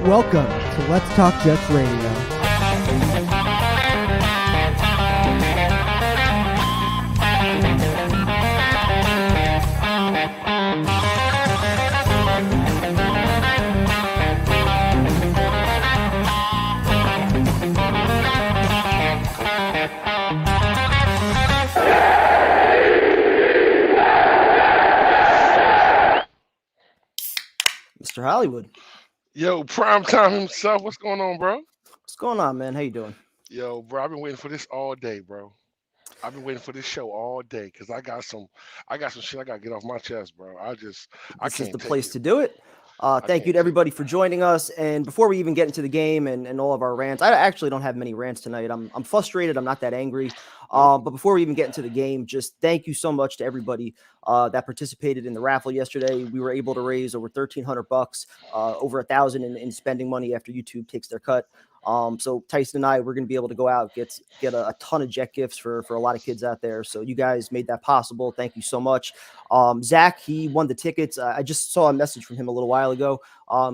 Welcome to Let's Talk Jets Radio. Mr. Hollywood. Yo, Primetime himself. What's going on, bro? What's going on, man? How you doing? Yo, bro, I've been waiting for this all day, bro. I've been waiting for this show all day because I got some shit I gotta get off my chest, bro. I This is can't the take place it. to do it. I Thank you can't to take everybody for joining us. And before we even get into the game and all of our rants, I actually don't have many rants tonight. I'm frustrated. I'm not that angry. Nope. But before we even get into the game, just thank you so much to everybody that participated in the raffle yesterday. We were able to raise over $1,300, over $1,000 in spending money after YouTube takes their cut. So Tyson and I, we're going to be able to go out, get a ton of jet gifts for a lot of kids out there. So you guys made that possible. Thank you so much. Zach, he won the tickets. I just saw a message from him a little while ago.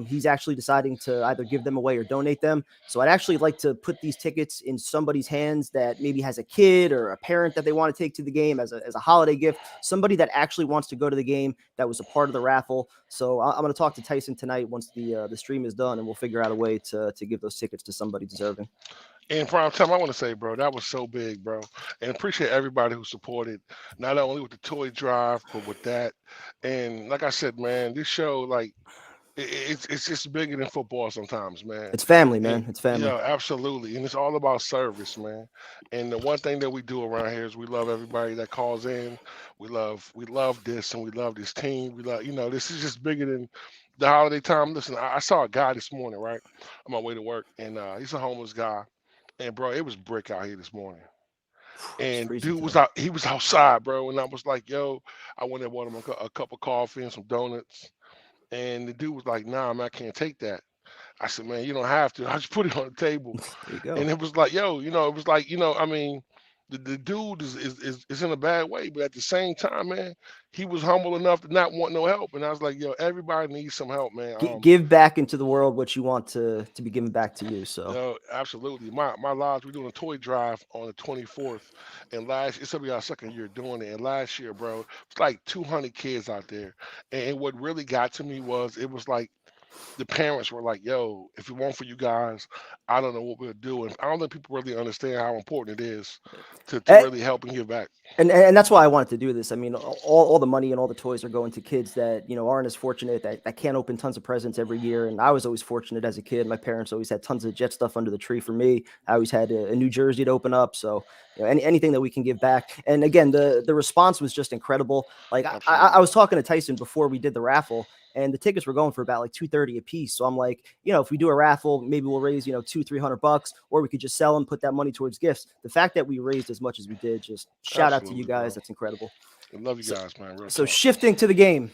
He's actually deciding to either give them away or donate them. So I'd actually like to put these tickets in somebody's hands that maybe has a kid or a parent that they want to take to the game as a holiday gift, somebody that actually wants to go to the game that was a part of the raffle. So I'm going to talk to Tyson tonight once the stream is done, and we'll figure out a way to give those tickets to somebody deserving. And Primetime, I want to say, bro, that was so big, bro. And appreciate everybody who supported, not only with the toy drive, but with that. And like I said, man, this show, like, it's just bigger than football sometimes, man. It's family, And man. It's family. yeah, absolutely. And it's all about service, man. And the one thing that we do around here is we love everybody that calls in. We love this and we love this team. We love, this is just bigger than the holiday time. Listen, I saw a guy this morning, right? On my way to work, and he's a homeless guy. And bro, it was brick out here this morning. It's And freezing dude was today. out, he was outside, bro. And I was like, yo, I went and bought him a cup of coffee and some donuts. And the dude was like, nah, man, I can't take that. I said, man, you don't have to. I just put it on the table. There you go. And it was like, yo, it was like, I mean, the dude is in a bad way, but at the same time, man, he was humble enough to not want no help. And I was like, yo, everybody needs some help, man. Give back into the world what you want to be given back to you. So No, absolutely. My lodge, we're doing a toy drive on the 24th. And it's gonna be our second year doing it. And last year, bro, it's like 200 kids out there. And what really got to me was it was like the parents were like, yo, if it weren't for you guys, I don't know what we'll do. And I don't think people really understand how important it is to Eh, really help and give back. and that's why I wanted to do this. I mean, all the money and all the toys are going to kids that aren't as fortunate, that can't open tons of presents every year. And I was always fortunate as a kid. My parents always had tons of Jet stuff under the tree for me. I always had a New Jersey to open up. So anything that we can give back. And again, the response was just incredible. Like I Absolutely. was talking to Tyson before we did the raffle, and the tickets were going for about like $230 a piece. So I'm like, if we do a raffle, maybe we'll raise $200-300, or we could just sell them, put that money towards gifts. The fact that we raised as much as we did, just shout out to you Absolutely, guys. bro. That's incredible. I love you So, guys, man. Real so talk. shifting to the game,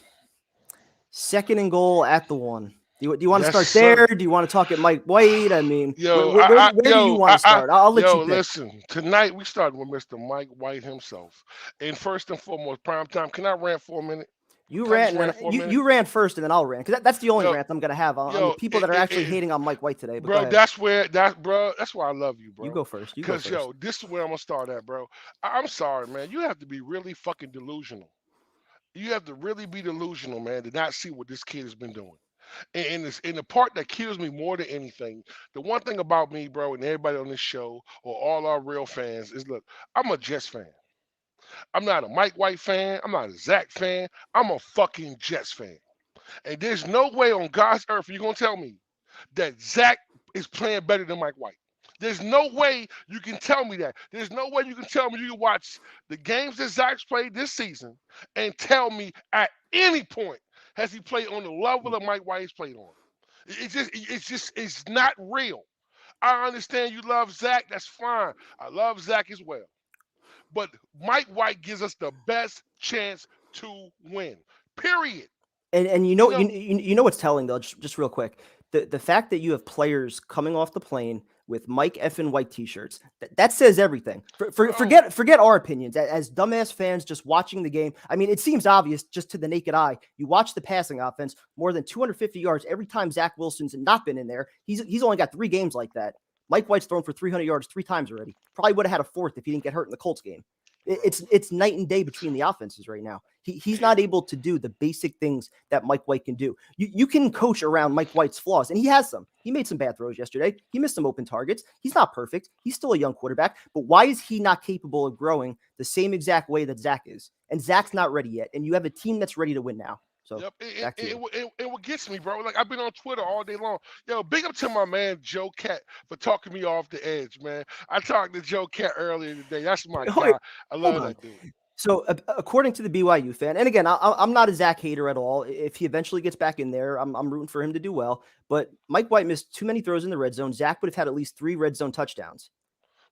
2nd and goal at the 1. Do you want to Yes, start sir. there? Do you want to talk at Mike White? I mean, Yo, where do you want to start? I'll let you pick. listen. Tonight we started with Mr. Mike White himself. And first and foremost, prime time. Can I rant for a minute? You Can I ran, just and then rant for a minute? you ran first, and then I'll rant, because that's the only Yo, rant I'm gonna have on the yo, people that are actually it, hating on Mike White today. But go bro, ahead. that's why I love you, You bro. go first. You go Cause first. yo, this is where I'm gonna start at, bro. I'm sorry, man. You have to be really fucking delusional. You have to really be delusional, man, to not see what this kid has been doing. And the part that kills me more than anything, the one thing about me, bro, and everybody on this show or all our real fans is, look, I'm a Jets fan. I'm not a Mike White fan. I'm not a Zach fan. I'm a fucking Jets fan. And there's no way on God's earth you're gonna tell me that Zach is playing better than Mike White. There's no way you can tell me that. There's no way you can tell me you can watch the games that Zach's played this season and tell me at any point has he played on the level that Mike White's played on. It's not real. I understand you love Zach. That's fine. I love Zach as well. But Mike White gives us the best chance to win. Period. And you You know know, you know what's telling though, just real quick. The fact that you have players coming off the plane with Mike effing White t-shirts. That says everything. Bro. Forget our opinions as dumbass fans just watching the game. I mean, it seems obvious just to the naked eye. You watch the passing offense, more than 250 yards every time Zach Wilson's not been in there. He's only got 3 games like that. Mike White's thrown for 300 yards 3 times already. Probably would have had a 4th if he didn't get hurt in the Colts game. It's night and day between the offenses right now. He's not able to do the basic things that Mike White can do. You can coach around Mike White's flaws, and he has some. He made some bad throws yesterday. He missed some open targets. He's not perfect. He's still a young quarterback. But why is he not capable of growing the same exact way that Zach is? And Zach's not ready yet. And you have a team that's ready to win now. So Yep, back to you. and what gets me, bro, like I've been on Twitter all day long. Yo, big up to my man Joe Cat for talking me off the edge, man. I talked to Joe Cat earlier today. That's my guy. I love that dude. So according to the BYU fan, and again, I'm not a Zach hater at all. If he eventually gets back in there, I'm rooting for him to do well. But Mike White missed too many throws in the red zone. Zach would have had at least 3 red zone touchdowns.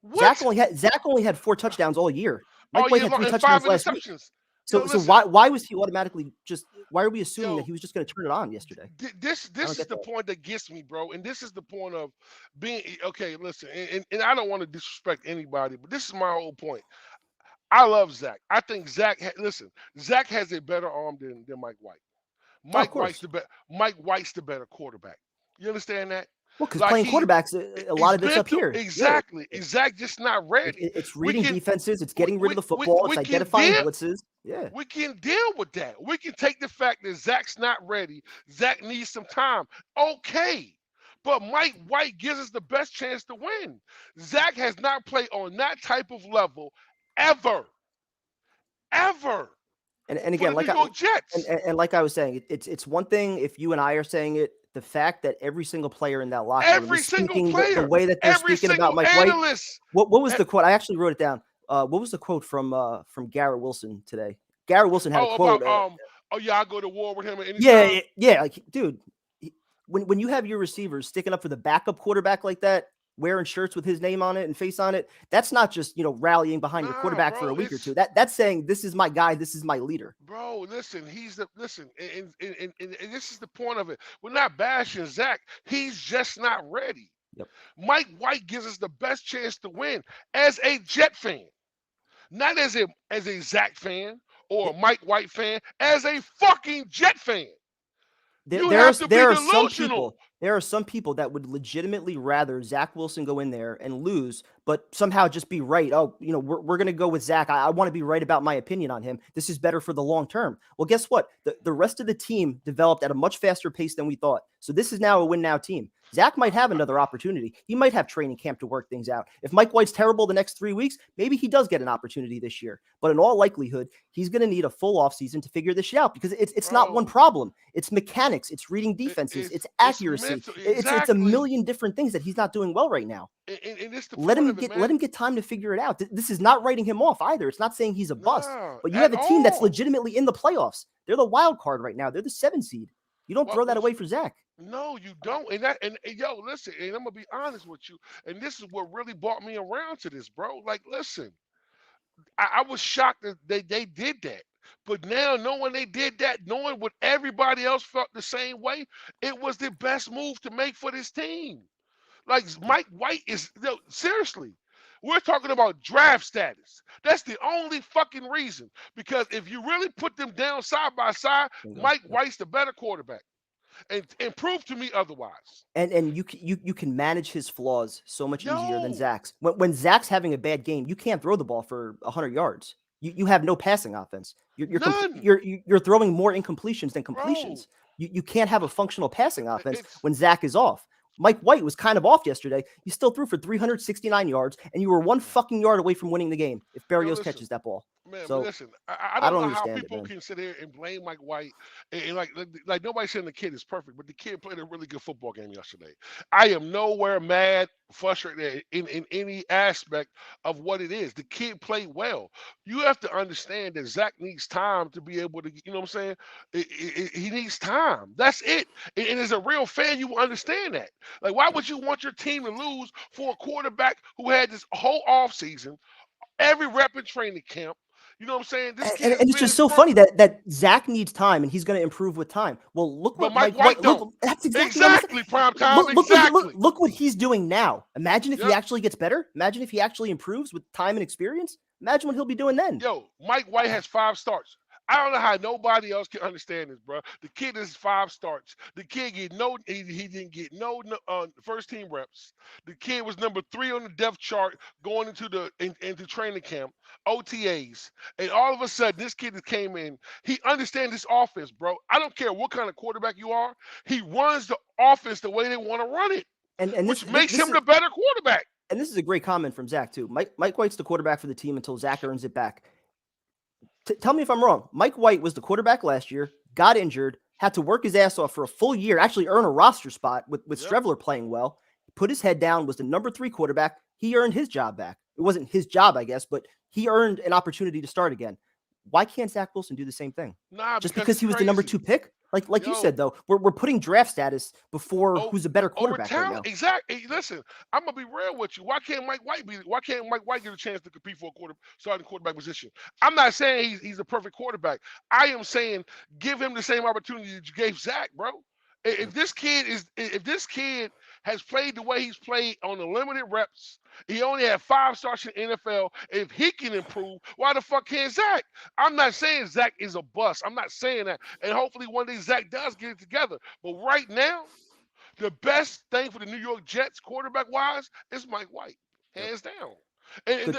What? Zach only had 4 touchdowns all year. Mike White had 3 touchdowns last week. So why was he automatically why are we assuming that he was just going to turn it on yesterday? This is the point that gets me, bro. And this is the point of being okay. Listen, and I don't want to disrespect anybody, but this is my whole point. I love Zach. I think Zach has a better arm than Mike White. Mike White's the better quarterback. You understand that? Well, because playing quarterbacks, a lot of it's up here. Exactly. Zach just not ready. It's reading defenses. It's getting rid of the football. It's identifying blitzes. Yeah. We can deal with that. We can take the fact that Zach's not ready. Zach needs some time. Okay. But Mike White gives us the best chance to win. Zach has not played on that type of level ever. Ever. And again, like I was saying, it's one thing if you and I are saying it. The fact that every single player in that locker room is speaking the way that they're speaking about Mike White. What was the quote? I actually wrote it down. What was the quote from Garrett Wilson today? Garrett Wilson had a quote. I'll go to war with him at any time. Yeah, like, dude, when you have your receivers sticking up for the backup quarterback like that, wearing shirts with his name on it and face on it, that's not just rallying behind your quarterback for a week or two. That's saying this is my guy, this is my leader. Bro, listen, and this is the point of it. We're not bashing Zach. He's just not ready. Yep. Mike White gives us the best chance to win as a Jet fan, not as a Zach fan or a Mike White fan, as a fucking Jet fan. There are some people that would legitimately rather Zach Wilson go in there and lose, but somehow just be right. Oh, we're going to go with Zach. I want to be right about my opinion on him. This is better for the long term. Well, guess what? The rest of the team developed at a much faster pace than we thought. So this is now a win now team. Zach might have another opportunity. He might have training camp to work things out. If Mike White's terrible the next 3 weeks, maybe he does get an opportunity this year. But in all likelihood, he's going to need a full offseason to figure this shit out because it's not one problem. It's mechanics. It's reading defenses. It's accuracy. It's a million different things that he's not doing well right now. Let him get time to figure it out. This is not writing him off either. It's not saying he's a bust. But you have a team that's legitimately in the playoffs. They're the wild card right now. They're the 7 seed. You don't throw that away for Zach. No, you don't. And yo, listen, and I'm gonna be honest with you. And this is what really brought me around to this, bro. Like, listen, I was shocked that they did that. But now knowing they did that, knowing what everybody else felt the same way, it was the best move to make for this team. Like Mike White is seriously. We're talking about draft status. That's the only fucking reason. Because if you really put them down side by side, Mike White's the better quarterback. And prove to me otherwise. And you can manage his flaws so much easier than Zach's. When Zach's having a bad game, you can't throw the ball for 100 yards. You have no passing offense. You're throwing more incompletions than completions. You can't have a functional passing offense when Zach is off. Mike White was kind of off yesterday. You still threw for 369 yards, and you were 1 fucking yard away from winning the game if Berrios catches that ball. Man, so listen, I don't know how people can sit here and blame Mike White. And like nobody's saying the kid is perfect, but the kid played a really good football game yesterday. I am nowhere mad, frustrated in any aspect of what it is. The kid played well. You have to understand that Zach needs time to be able to, you know what I'm saying? He needs time. That's it. And as a real fan, you will understand that. Like, why would you want your team to lose for a quarterback who had this whole offseason, every rep in training camp? You know what I'm saying? This And, kid and, has and it's been just so funny improving. that Zach needs time and he's going to improve with time. Well, look But what Mike Mike White White. don't. That's exactly what I'm saying. Exactly, prime time. Exactly. Look what he's doing now. Imagine if he Yep. actually gets better. Imagine if he actually improves with time and experience. Imagine what he'll be doing then. Yo, Mike White has 5 starts. I don't know how nobody else can understand this, bro. The kid is 5 starts. The kid he didn't get no first team reps. The kid was number 3 on the depth chart going into training camp, OTAs, and all of a sudden this kid that came in, he understands this offense, bro. I don't care what kind of quarterback you are. He runs the offense the way they want to run it, And which makes him the better quarterback. And this is a great comment from Zach too. Mike White's the quarterback for the team until Zach earns it back. Tell me if I'm wrong. Mike White was the quarterback last year, got injured, had to work his ass off for a full year, actually earn a roster spot with Yep. Strevler playing well, put his head down, was the number 3 quarterback. He earned his job back. It wasn't his job, I guess, but he earned an opportunity to start again. Why can't Zach Wilson do the same thing? Nah, Just because he was the number 2 pick? Like you said, though, we're putting draft status before who's a better quarterback right now. Exactly. Hey, listen, I'm gonna be real with you. Why can't Mike White get a chance to compete for a starting quarterback position? I'm not saying he's a perfect quarterback. I am saying give him the same opportunity that you gave Zach, bro. If this kid has played the way he's played on the limited reps, he only had 5 starts in the NFL. If he can improve, why the fuck can't Zach? I'm not saying Zach is a bust. I'm not saying that. And hopefully one day Zach does get it together. But right now, the best thing for the New York Jets quarterback-wise is Mike White, hands down. And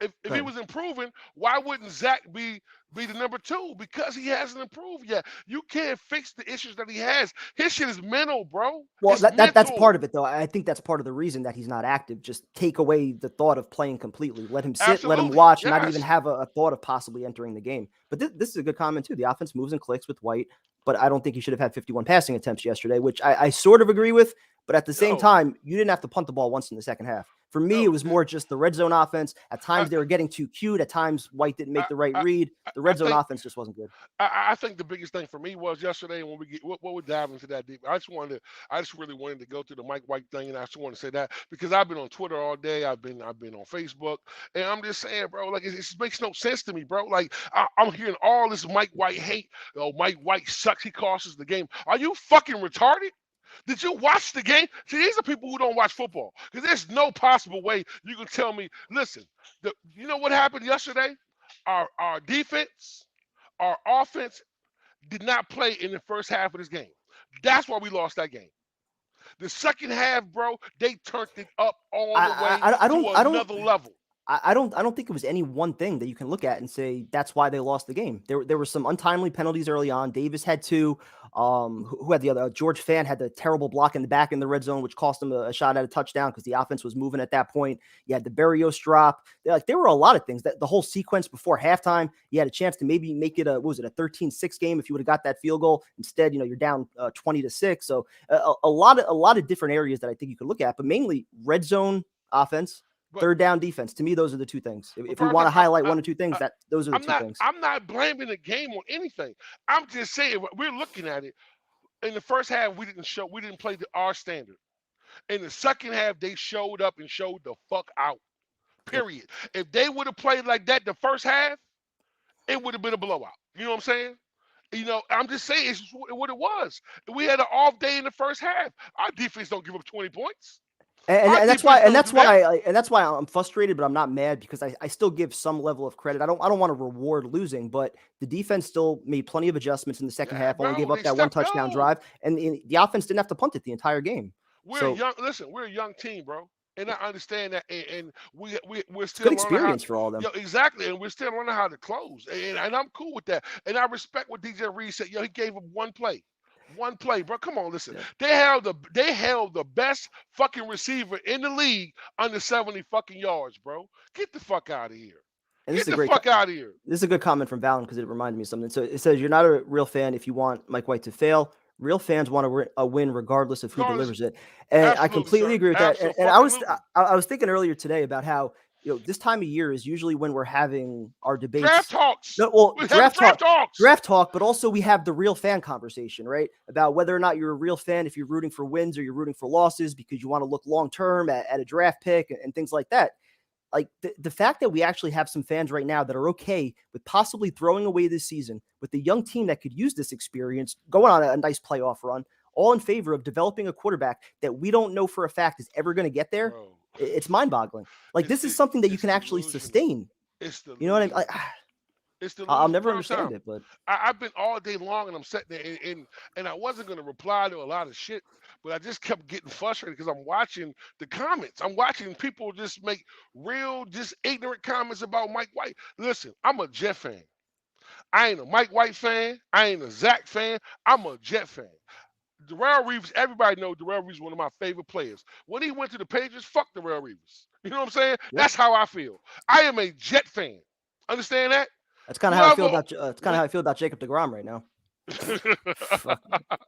if he was improving, why wouldn't Zach be the number 2? Because he hasn't improved yet. You can't fix the issues that he has. His shit is mental, bro. Well, that's part of it, though. I think that's part of the reason that he's not active. Just take away the thought of playing completely. Let him sit, Absolutely. let him watch, Yes. not even have a thought of possibly entering the game. But this is a good comment, too. The offense moves and clicks with White, but I don't think he should have had 51 passing attempts yesterday, which I sort of agree with. But at the same time, you didn't have to punt the ball once in the second half. For me, it was more just the red zone offense. At times, they were getting too cute. At times, White didn't make the right read. The red zone offense just wasn't good. I think the biggest thing for me was yesterday when we're diving into that deep. I just really wanted to go through the Mike White thing, and I just want to say that because I've been on Twitter all day. I've been on Facebook, and I'm just saying, bro, like it just makes no sense to me, bro. Like I'm hearing all this Mike White hate. Oh, Mike White sucks. He costs us the game. Are you fucking retarded? Did you watch the game? See, these are people who don't watch football. Because there's no possible way you can tell me, listen, you know what happened yesterday? Our defense, our offense did not play in the first half of this game. That's why we lost that game. The second half, bro, they turned it up all the way to another level. I don't think it was any one thing that you can look at and say that's why they lost the game. There were some untimely penalties early on. Davis had 2. Who had the other? George Fan had the terrible block in the back in the red zone, which cost him a shot at a touchdown because the offense was moving at that point. You had the Berrios drop. There were a lot of things. That the whole sequence before halftime, you had a chance to maybe make it a 13-6 game if you would have got that field goal. Instead, you're down 20-6. So a lot of different areas that I think you could look at, but mainly red zone offense. Third down defense. To me, those are the 2 things. If we want to highlight 1 or 2 things, those are the 2 things. I'm not blaming the game on anything. I'm just saying we're looking at it. In the first half, we didn't play our standard. In the second half, they showed up and showed the fuck out. Period. Yep. If they would have played like that the first half, it would have been a blowout. You know what I'm saying? I'm just saying it's what it was. We had an off day in the first half. Our defense don't give up 20 points. And that's why I'm frustrated, but I'm not mad because I still give some level of credit. I don't want to reward losing, but the defense still made plenty of adjustments in the second half. Only gave up that 1 touchdown drive, and the offense didn't have to punt it the entire game. We're a young team, bro, and I understand that. And we're still good experience for all of them. Exactly, and we're still learning how to close, and I'm cool with that. And I respect what DJ Reed said. He gave him 1 play. 1 play, bro. Come on, listen. Yeah. They held the best fucking receiver in the league under 70 fucking yards, bro. Get the fuck out of here. Get the fuck out of here. This is a good comment from Valen because it reminded me of something. So it says you're not a real fan if you want Mike White to fail. Real fans want a win regardless of who delivers it. And I completely agree with that. And I was thinking earlier today about how this time of year is usually when we're having our debates. Draft talks. Draft talk, but also we have the real fan conversation, right? About whether or not you're a real fan, if you're rooting for wins or you're rooting for losses because you want to look long-term at a draft pick and things like that. like the fact that we actually have some fans right now that are okay with possibly throwing away this season with a young team that could use this experience, going on a nice playoff run, all in favor of developing a quarterback that we don't know for a fact is ever going to get there. Bro, It's mind-boggling. Like this is something that you it's can actually delusional. sustain. It's You know what I mean? delusional. Like, It's I'll delusional. never Prime understand time. it, but I've been all day long and I'm sitting there and I wasn't gonna reply to a lot of shit, but I just kept getting frustrated because I'm watching the comments. I'm watching people just make real, just ignorant comments about Mike White. Listen, I'm a Jet fan. I ain't a Mike White fan. I ain't a Zach fan. I'm a Jet fan. Darrell Reeves, everybody knows Darrell Reeves is one of my favorite players. When he went to the Patriots, fuck Darrell Reeves. You know what I'm saying? Yep. That's how I feel. I am a Jet fan. Understand that? that's kind of how I feel about it's kind of how I feel about Jacob DeGrom right now. Fuck.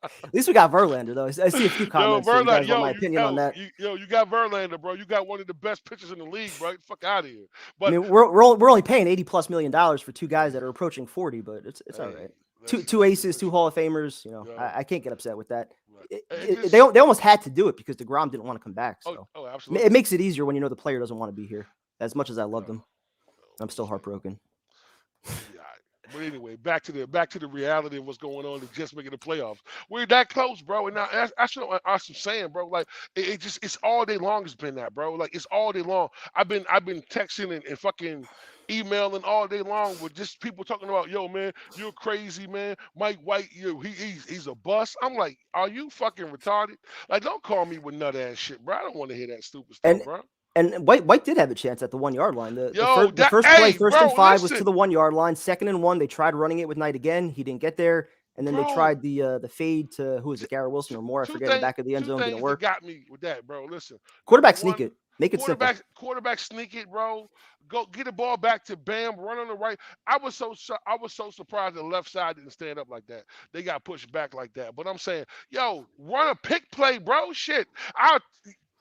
At least we got Verlander though. I see a few comments. You guys want my opinion on that? You got Verlander, bro. You got one of the best pitchers in the league, bro. Fuck out of here. But I mean, we're only paying $80+ million for two guys that are approaching 40, but it's all right. Two aces, two Hall of Famers. You know, I can't get upset with that. They almost had to do it because DeGrom didn't want to come back. So absolutely. It makes it easier when you know the player doesn't want to be here. As much as I love them, I'm still heartbroken. Yeah. But anyway, back to the reality of what's going on. It's just making the playoffs. We're that close, bro. And that's what I'm saying, bro. Like it's all day long. It's been that, bro. Like it's all day long. I've been texting and fucking emailing all day long with just people talking about, yo, man, you're crazy, man. Mike White, he's a bust. I'm like, are you fucking retarded? Like, don't call me with nut ass shit, bro. I don't want to hear that stupid stuff, bro. And White did have a chance at the 1 yard line. The first play, first and 5 was to the 1 yard line. 2nd and 1, they tried running it with Knight again. He didn't get there. And then they tried the fade to who is it, Garrett Wilson or Moore? I forget. In the back of the end zone didn't work. Got me with that, bro. Listen, quarterback sneak it, make it simple. Quarterback sneak it, bro. Go get the ball back to Bam. Run on the right. I was so surprised the left side didn't stand up like that. They got pushed back like that. But I'm saying, yo, run a pick play, bro. Shit,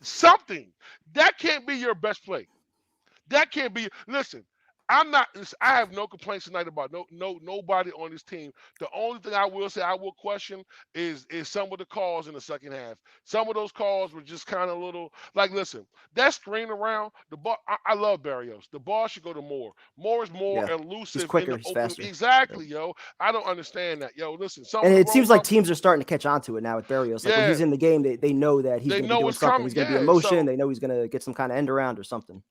something that can't be your best play. That can't be. Listen, I have no complaints tonight about nobody on this team. The only thing I will say I will question is some of the calls in the second half. Some of those calls were just kind of little like, listen, that screen around the ball. I love Barrios. The ball should go to Moore. Moore is more elusive. He's quicker, in the he's open. faster. Exactly, yo. I don't understand that, yo. Listen, and it seems like teams are starting to catch on to it now with Barrios. Like when he's in the game, they know that he's going to be doing something. Coming. He's going to be in motion. They know he's going to get some kind of end around or something.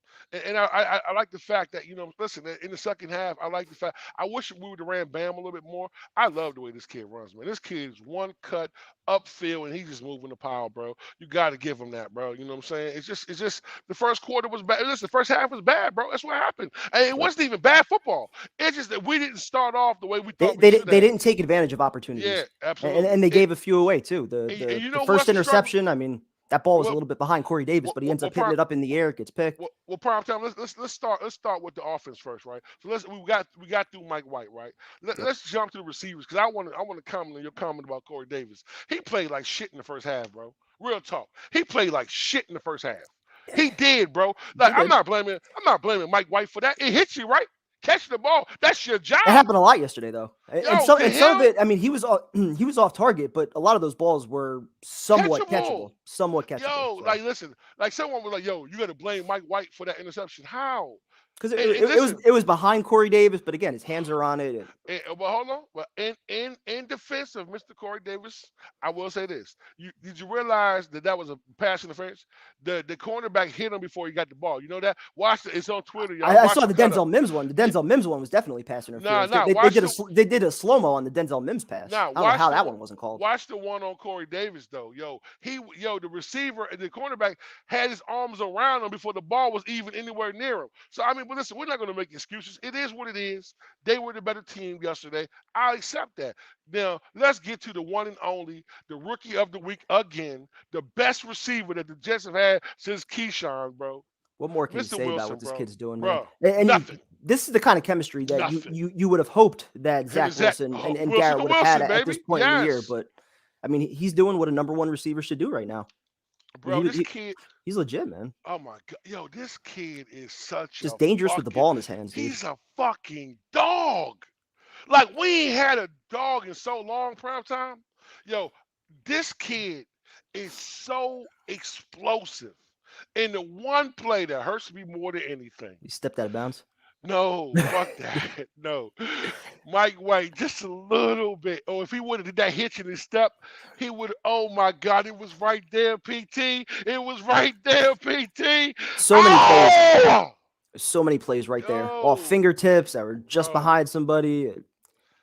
And I like the fact that, listen, in the second half, I like the fact, I wish we would have ran Bam a little bit more. I love the way this kid runs, man. This kid is one cut upfield and he's just moving the pile, bro. You got to give him that, bro. You know what I'm saying? It's just the first quarter was bad. Listen, the first half was bad, bro. That's what happened. And it wasn't even bad football. It's just that we didn't start off the way we thought they didn't take advantage of opportunities. Yeah, absolutely. And they gave a few away too. The first interception, I mean, that ball was a little bit behind Corey Davis, but he ends up hitting it up in the air, gets picked. Well, prime time. Let's start with the offense first, right? So we got through Mike White, right? Let's jump to the receivers because I want to comment on your comment about Corey Davis. He played like shit in the first half, bro. Real talk. He played like shit in the first half. He did, bro. Like I'm not blaming Mike White for that. It hits you, right? Catch the ball. That's your job. It happened a lot yesterday, though. And some of it, I mean, he was off target, but a lot of those balls were somewhat catchable. Yo, like listen, like someone was like, "Yo, you got to blame Mike White for that interception." How? Because it was behind Corey Davis, but again, his hands are on it. Well, hold on. But in defense of Mr. Corey Davis, I will say this: did you realize that was a pass interference? The cornerback hit him before he got the ball. You know that? Watch it. It's on Twitter. Y'all. I saw the Denzel Mims one. The Denzel Mims one was definitely pass interference. They did a slow-mo on the Denzel Mims pass. I don't know how that one wasn't called. Watch the one on Corey Davis though. The receiver and the cornerback had his arms around him before the ball was even anywhere near him. So I mean, but listen, we're not going to make excuses. It is what it is. They were the better team yesterday. I accept that. Now let's get to the one and only, the rookie of the week again, the best receiver that the Jets have had since Keyshawn, bro. What more can you say about what this kid's doing, bro? And nothing. This is the kind of chemistry that you would have hoped that Zach Wilson and Garrett would have had at this point in the year. But I mean, he's doing what a number one receiver should do right now. Bro, this kid, he's legit, man. Oh my god, yo, this kid is just dangerous with the ball in his hands. Dude. He's a fucking dog. Like we ain't had a dog in so long, prime time. Yo, this kid is so explosive. And the one play that hurts me more than anything. He stepped out of bounds. No, fuck that. No. Mike White, just a little bit. Oh, if he would have did that hitch in his step, he would. Oh my God, it was right there, PT. It was right there, PT. So many plays. Oh, So many plays right there. Off yo, fingertips that were just bro. behind somebody.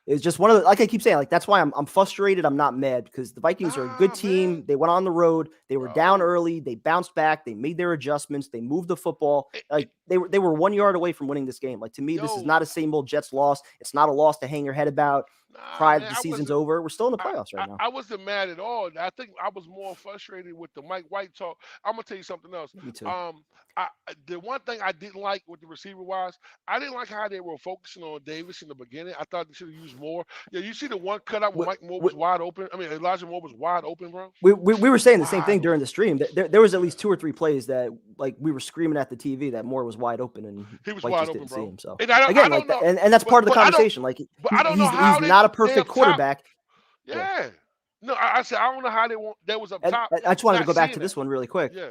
It's just one of the, like I keep saying, like that's why I'm frustrated. I'm not mad because the Vikings are a good Nah, team. man, They went on the road. They were down bro. early. They bounced back. They made their adjustments. They moved the football. Eh, eh, Like they were 1 yard away from winning this game. Like to me, this is yo, not a same old Jets loss. It's not a loss to hang your head about. nah, Cry that man. the I season's wasn't. over. We're still in the I, playoffs right I, now. I wasn't mad at all. I think I was more frustrated with the Mike White talk. I'm gonna tell you something else. Me too. The one thing I didn't like with the receiver wise, I didn't like how they were focusing on Davis in the beginning. I thought they should have used more. Yeah, you see the one cutout where We, Mike Moore we, was wide open. I mean, Elijah Moore was wide open, bro. we were saying the same Wide thing during open. the stream. There was at Yeah, least 2 or 3 plays that like we were screaming at the TV that Moore was wide open and he was White wide just open, didn't see bro. him. So And I again, like don't that, know, and that's but part of the but I don't, conversation. Like but I don't know he's how not a they perfect up top. quarterback. Yeah. Yeah. No, I said I don't know how they was up And top I just wanted to not go back to seeing that. this one really quick. Yeah.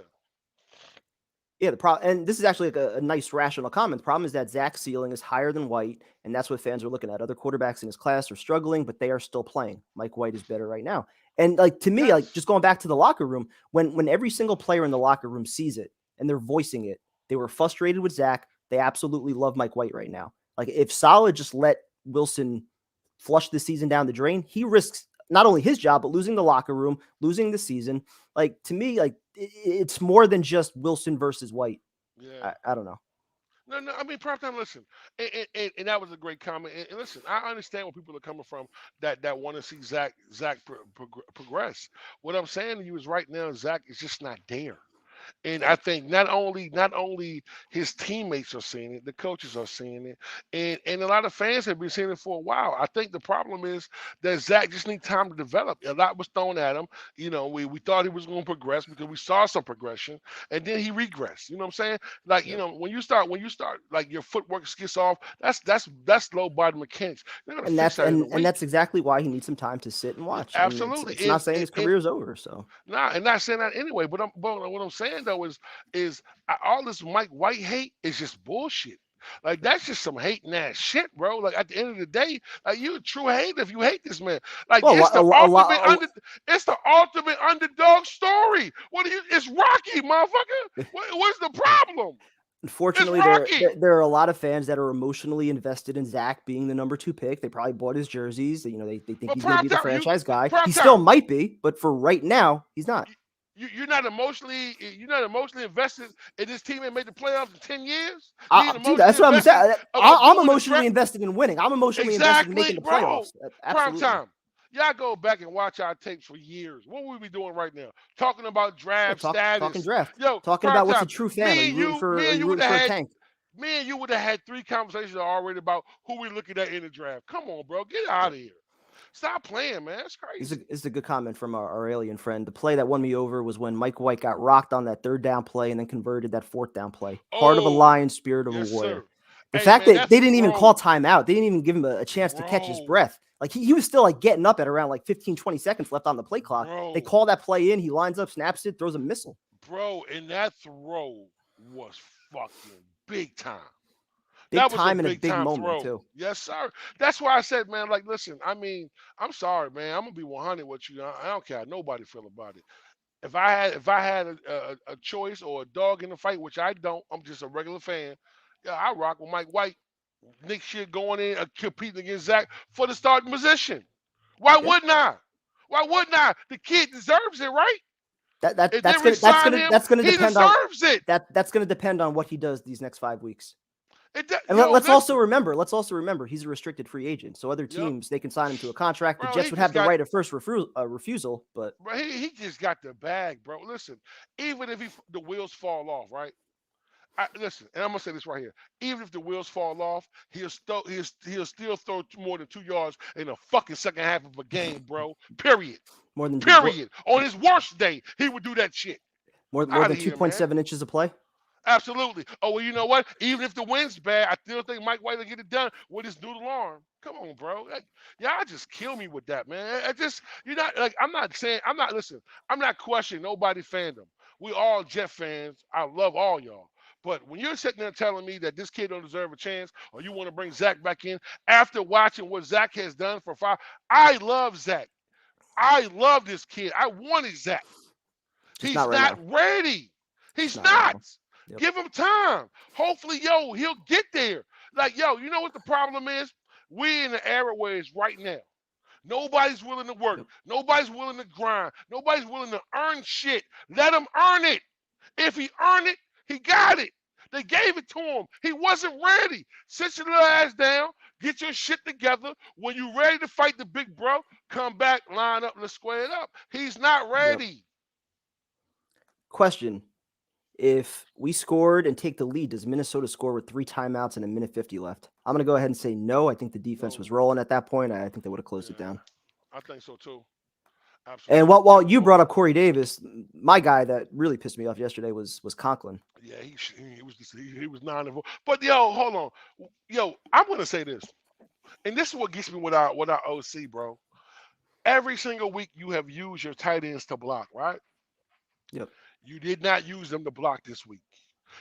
Yeah, the problem, and this is actually like a nice rational comment. The problem is that Zach's ceiling is higher than White, and that's what fans are looking at. Other quarterbacks in his class are struggling, but they are still playing. Mike White is better right now. And like to me, like Yes. just going back to the locker room, when every single player in the locker room sees it and they're voicing it, they were frustrated with Zach. They absolutely love Mike White right now. Like if Solid just let Wilson flush the season down the drain, he risks not only his job but losing the locker room, losing the season. Like to me, like it's more than just Wilson versus White. Yeah. I don't know. No, no. I mean, prime time. Listen, and that was a great comment. And listen, I understand where people are coming from that want to see Zach progress. What I'm saying to you is, right now, Zach is just not there. And Yeah. I think not only his teammates are seeing it, the coaches are seeing it, and a lot of fans have been seeing it for a while. I think the problem is that Zach just needs time to develop. A lot was thrown at him. You know, we thought he was going to progress because we saw some progression, and then he regressed. You know what I'm saying? Like, Yep. when you start like your footwork gets off, that's low body mechanics. They're gonna And fix that's that in a and week. that's exactly why he needs some time to sit and watch. And Absolutely. it's not saying his career's over. So Nah, and not saying that anyway. But what I'm saying though is all this Mike White hate is just bullshit. Like that's just some hating ass shit, bro. Like at the end of the day, like you a true hater if you hate this man. Like well, it's the ultimate underdog story. What are you? It's Rocky, motherfucker. What's the problem? It's unfortunately, Rocky. there are a lot of fans that are emotionally invested in Zach being the number 2 pick. They probably bought his jerseys. You know, they think But he's going to prime be the time, franchise guy. prime He still time. might be, but for right now, he's not. You're not emotionally invested in this team and made the playoffs in 10 years. You ain't Dude, emotionally that's what I'm invested saying. of I'm doing the emotionally draft. invested in winning. I'm emotionally invested in making Exactly, the bro. playoffs. Prime Absolutely. time. Y'all go back and watch our tapes for years. What would we be doing right now? Talking about Yeah, draft talking status. draft, Yo, talking prime about what's a time. true fan. Are Me you and rooting you, for? me Are and you you would rooting have for a had tank? me and you would have had 3 conversations already about who we looking at in the draft. Come on, bro. Get out of here. Stop playing, man. That's crazy. This is a good comment from our alien friend. The play that won me over was when Mike White got rocked on that 3rd down play and then converted that 4th down play. Heart of a Oh, lion, spirit of a yes, warrior. sir. The Hey, fact man, that they that's didn't even call bro, timeout, they didn't even give him a chance to catch his bro, breath. Like he was still like getting up at around like 15, 20 seconds left on the play clock. They bro, call that play in. He lines up, snaps it, throws a missile. bro, and that throw was fucking big time. Big That was a time and a big big time moment throw. too. Yes, sir. That's why I said, man, like, listen, I mean, I'm sorry, man. I'm gonna be 100 with you. I don't care how nobody feel about it. If I had a choice or a dog in the fight, which I don't, I'm just a regular fan. Yeah, I rock with Mike White next year going in competing against Zach for the starting position. Why Yeah. wouldn't I? Why wouldn't I? The kid deserves it, right? If they That's gonna that's resign gonna him, that's gonna he depend on deserves it. that's gonna depend on what he does these next 5 weeks. And Yo, let's also listen, remember he's a restricted free agent. So other yep, teams they can sign him to a contract. The bro, Jets he would just have the got right of first refusal, but Bro, he just got the bag, bro. Listen, even if the wheels fall off, right? Listen, and I'm gonna say this right here. Even if the wheels fall off, he'll still throw more than 2 yards in a fucking second half of a game, bro. Period. more than Period. On his worst day, he would do that shit. more Out than of two here, point man. seven inches of play. Absolutely. Oh, well, you know what? Even if the wind's bad, I still think Mike White will get it done with his noodle arm. Come on, bro. Y'all just kill me with that, man. You're not like, I'm not saying, I'm not, listen, I'm not questioning nobody fandom. We all Jet fans. I love all y'all. But when you're sitting there telling me that this kid don't deserve a chance, or you want to bring Zach back in after watching what Zach has done for 5, I love Zach. I love this kid. I wanted Zach. Just He's not right not now. ready. Just He's not right not. now. Yep. Give him time. Hopefully, he'll get there. Like, you know what the problem is? We're in the era where it's right now. Nobody's willing to work. Yep. Nobody's willing to grind. Nobody's willing to earn shit. Let him earn it. If he earned it, he got it. They gave it to him. He wasn't ready. Sit your little ass down. Get your shit together. When you're ready to fight the big bro, come back, line up, let's square it up. He's not ready. Yep. Question. If we scored and take the lead, does Minnesota score with 3 timeouts and a minute 50 left? I'm going to go ahead and say no. I think the defense was rolling at that point. I think they would have closed it down. I think so too. Absolutely. And while you brought up Corey Davis, my guy that really pissed me off yesterday was Conklin. Yeah, he was 9-4. But hold on. I'm gonna say this, and this is what gets me with our OC, bro. Every single week you have used your tight ends to block, right? Yep. You did not use them to block this week.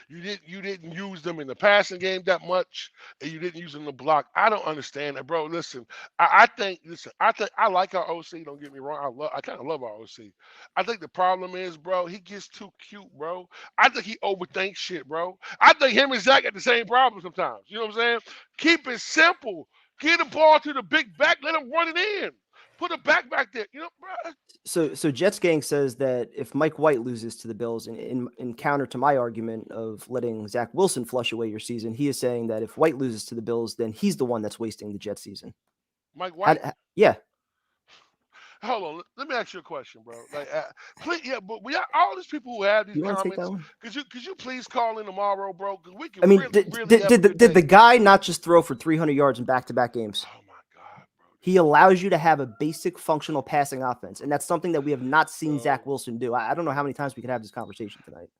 You didn't use them in the passing game that much, and you didn't use them to block. I don't understand that, bro. Listen, I think I like our OC. Don't get me wrong. I kind of love our OC. I think the problem is, bro, he gets too cute, bro. I think he overthinks shit, bro. I think him and Zach got the same problem sometimes. You know what I'm saying? Keep it simple. Get the ball to the big back. Let him run it in. Put a back there. You know, bro. So Jets Gang says that if Mike White loses to the Bills, in counter to my argument of letting Zach Wilson flush away your season, he is saying that if White loses to the Bills, then he's the one that's wasting the Jets season. Mike White? Yeah. Hold on. Let me ask you a question, bro. Like, please, but we are all these people who have these comments. Could you please call in tomorrow, bro? Because we can. I mean, did the guy not just throw for 300 yards in back-to-back games? Oh my God, bro! He allows you to have a basic functional passing offense, and that's something that we have not seen Zach Wilson do. I don't know how many times we can have this conversation tonight.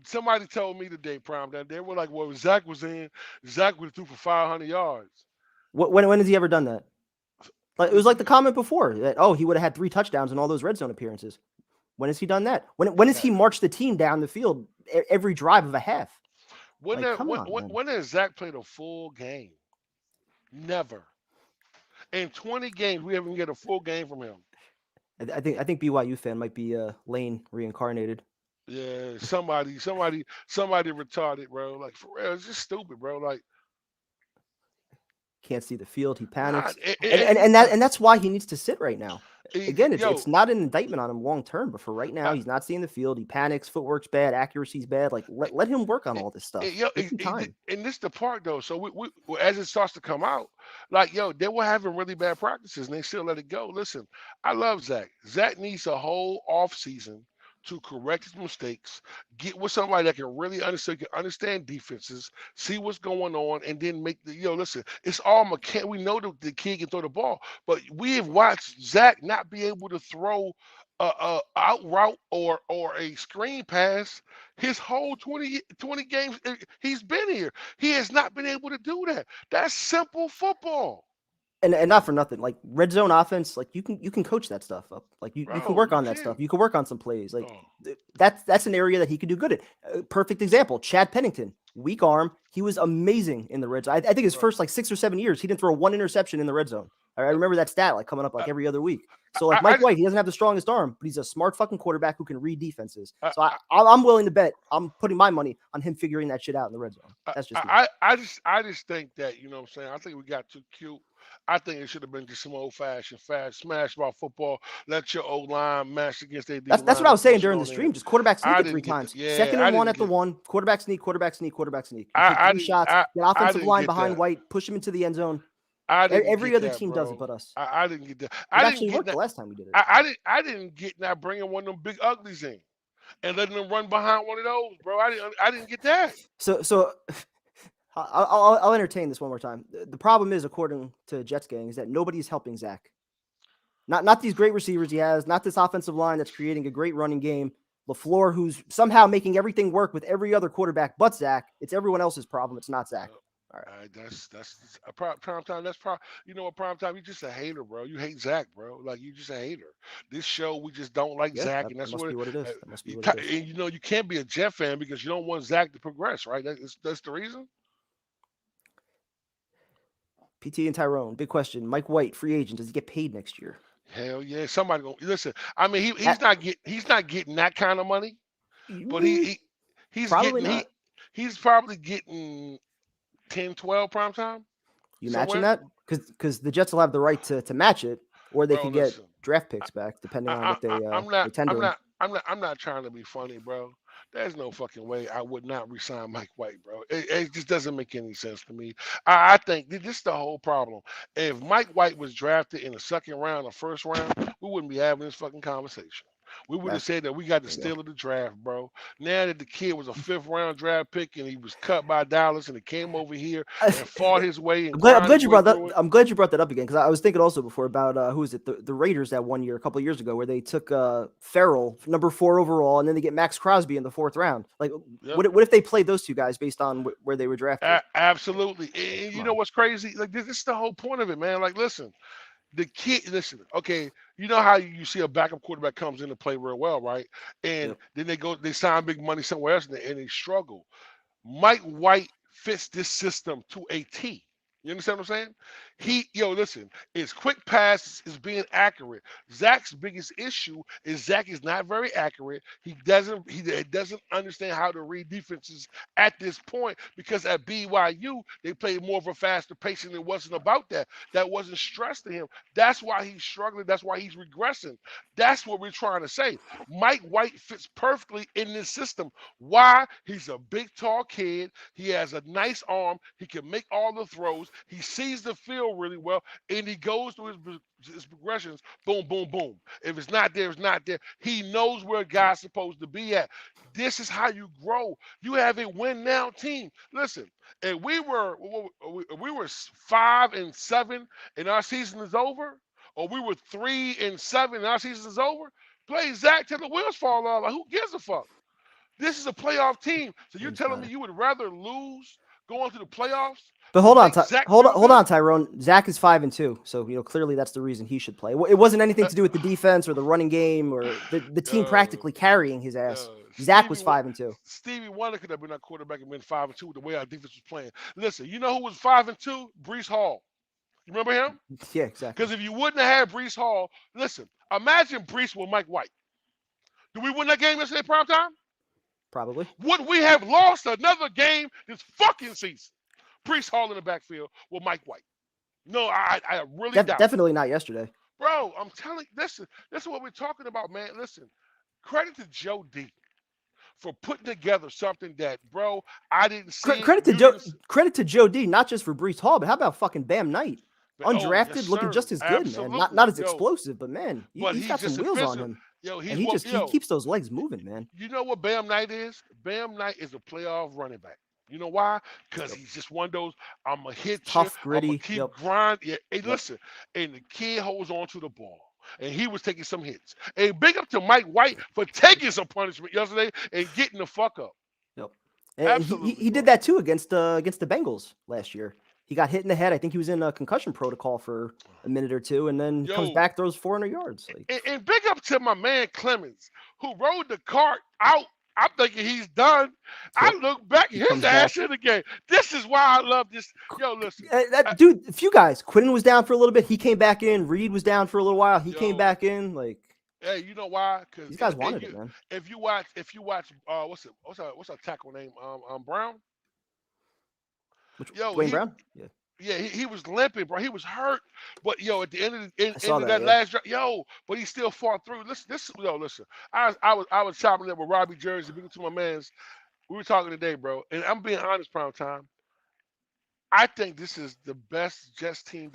Somebody told me today, Prime, that they were like, "Well, Zach was in. Zach would have threw for 500 yards." When has he ever done that? Like, it was like the comment before that, he would have had 3 touchdowns in all those red zone appearances. When has he done that? When has he marched the team down the field every drive of a half? When has Zach played a full game? Never. In 20 games, we haven't get a full game from him. I think BYU fan might be Lane reincarnated. Yeah, somebody retarded, bro. Like, for real, it's just stupid, bro. Like, can't see the field. He panics, and that's why he needs to sit right now. Again, it's not an indictment on him long term, but for right now, he's not seeing the field. He panics. Footwork's bad. Accuracy's bad. Like, let him work on all this stuff. And this is the part though. So we as it starts to come out, like they were having really bad practices and they still let it go. Listen, I love Zach. Zach needs a whole off season to correct his mistakes, get with somebody that can really understand defenses, see what's going on, and then make listen, it's all mechanical. We know the kid can throw the ball, but we have watched Zach not be able to throw a out route or a screen pass his whole 20 games he's been here. He has not been able to do that. That's simple football. And not for nothing, like red zone offense, like you can coach that stuff up. Like you can work on that stuff. You can work on some plays. Like that's an area that he could do good at. Perfect example, Chad Pennington, weak arm. He was amazing in the red zone. I think his first 6 or 7 years, he didn't throw 1 interception in the red zone. I remember that stat like coming up like every other week. So like Mike White, he doesn't have the strongest arm, but he's a smart fucking quarterback who can read defenses. So I'm willing to bet. I'm putting my money on him figuring that shit out in the red zone. That's just I just think that what I'm saying. I think we got too cute. I think it should have been just some old-fashioned fast smash ball football. Let your O-line match against their D-line. That's what I was saying during the stream. Just quarterback sneak it 3 times. Second and 1 at the 1. Quarterback sneak, quarterback sneak, quarterback sneak. Take 3 shots. Get offensive line behind White. Push him into the end zone. Every other team does it but us. I didn't get that. It actually worked the last time we did it. I didn't get that bringing one of them big uglies in and letting them run behind one of those, bro. I didn't get that. So I'll entertain this one more time. The problem is, according to Jets Gang, is that nobody's helping Zach. Not these great receivers he has, not this offensive line that's creating a great running game. LaFleur, who's somehow making everything work with every other quarterback but Zach. It's everyone else's problem. It's not Zach. That's a prime time. That's you know what, prime time. You're just a hater, bro. You hate Zach, bro. Like you just a hater. This show we just don't like Yeah, Zach, that, and that that's must what be what it uh, is. That must be you what it is. and you know you can't be a Jet fan because you don't want Zach to progress, right? That's the reason. PT and Tyrone, big question. Mike White, free agent. Does he get paid next year? Hell yeah, somebody gonna listen. I mean, That, he's not getting that kind of money, but mm, he's probably getting not. he's probably getting 10, 12 prime time You matching somewhere. that? Because the Jets will have the right to match it, or they Bro, could get listen. draft picks back depending on what they tender him. I'm not trying to be funny, bro. There's no fucking way I would not resign Mike White, bro. It just doesn't make any sense to me. I think this is the whole problem. If Mike White was drafted in the second round or first round, we wouldn't be having this fucking conversation. We would have That's said that we got the there you go. steal of the draft, bro. Now that the kid was a fifth round draft pick and he was cut by Dallas and he came over here and fought his way and I'm grind glad his you way brought that. through it. I'm glad you brought that up again because I was thinking also before about who is it? The Raiders that one year, a couple of years ago, where they took Farrell, number 4 overall, and then they get Max Crosby in the 4th round. Like, Yep. what if they played those two guys based on where they were drafted? Absolutely. And Come you know on. what's crazy? Like this is the whole point of it, man. Like, listen, the kid, listen, okay, you know how you see a backup quarterback comes in to play real well, right? And Yep. then they sign big money somewhere else and they struggle. Mike White fits this system to a T. You understand what I'm saying? Yep. Listen, his quick passes is being accurate. Zach's biggest issue is Zach is not very accurate. He doesn't understand how to read defenses at this point because at BYU they played more of a faster pace and it wasn't about that. That wasn't stress to him. That's why he's struggling. That's why he's regressing. That's what we're trying to say. Mike White fits perfectly in this system. Why? He's a big, tall kid. He has a nice arm. He can make all the throws. He sees the field really well, and he goes through his progressions. Boom, boom, boom. If it's not there, it's not there. He knows where a guy's supposed to be at. This is how you grow. You have a win now team. Listen, if we were 5-7 and our season is over, or we were 3-7 and our season is over, play Zach till the wheels fall off. Like, who gives a fuck? This is a playoff team. So you're Seems telling me bad. you would rather lose going to the playoffs But to hold on, make Zach hold on, feel hold good? on, Tyrone. Zach is 5-2, so clearly that's the reason he should play. It wasn't anything Uh, to do with the defense or the running game or the team uh, practically carrying his ass. Zach Stevie was 5-2. Stevie Wonder could have been our quarterback and been 5-2 the way our defense was playing. Listen, you know who was 5-2? Brees Hall. You remember him? Yeah, exactly. Because if you wouldn't have had Brees Hall, listen, imagine Brees with Mike White. Do we win that game yesterday, prime time? Probably. Would we have lost another game this fucking season? Brees Hall in the backfield with Mike White. No, I really doubt it. Definitely not yesterday. Bro, I'm telling you, this is what we're talking about, man. Listen, credit to Joe D for putting together something that, bro, I didn't see it. Credit to You Joe. didn't see Credit to Joe D. Not just for Brees Hall, but how about fucking Bam Knight? but oh, yes, Undrafted, looking sir. just as good, man. Not Absolutely. as explosive, but man, But he's he's got some just wheels on efficient. him, and He's what he keeps those legs moving, man. you know what Bam Knight is? Bam Knight is a playoff running back. You know why? Because Yep. he's just one of those, I'm going to hit you. Tough, I'm going gritty. to keep Yep. grinding. Yeah, hey, Yep. listen. And the kid holds on to the ball. And he was taking some hits. And big up to Mike White for taking some punishment yesterday and getting the fuck up. Yep. And Absolutely, he did bro. that too against the Bengals last year. He got hit in the head. I think he was in a concussion protocol for a minute or two, and then he comes Yo, back, throws 400 yards. Like, and big up to my man Clemens, who rode the cart out. I'm thinking he's done. I yep. look back, He his comes back. ass in the game. This is why I love this. Yo, listen. That dude, a few guys. Quinn was down for a little bit. He came back in. Reed was down for a little while. He came Yo, back in. Like, hey, you know why? Because these guys wanted it, man. if you watch what's our tackle name? Brown. Which Yo, Dwayne Brown? Yeah, he was limping, bro. He was hurt, but yo, at the I saw end of that. that Yeah, last drive, but he still fought through. Listen. I was chopping up with Robbie Jersey, speaking to my man's. We were talking today, bro, and I'm being honest, prime time. I think this is the best Jets team.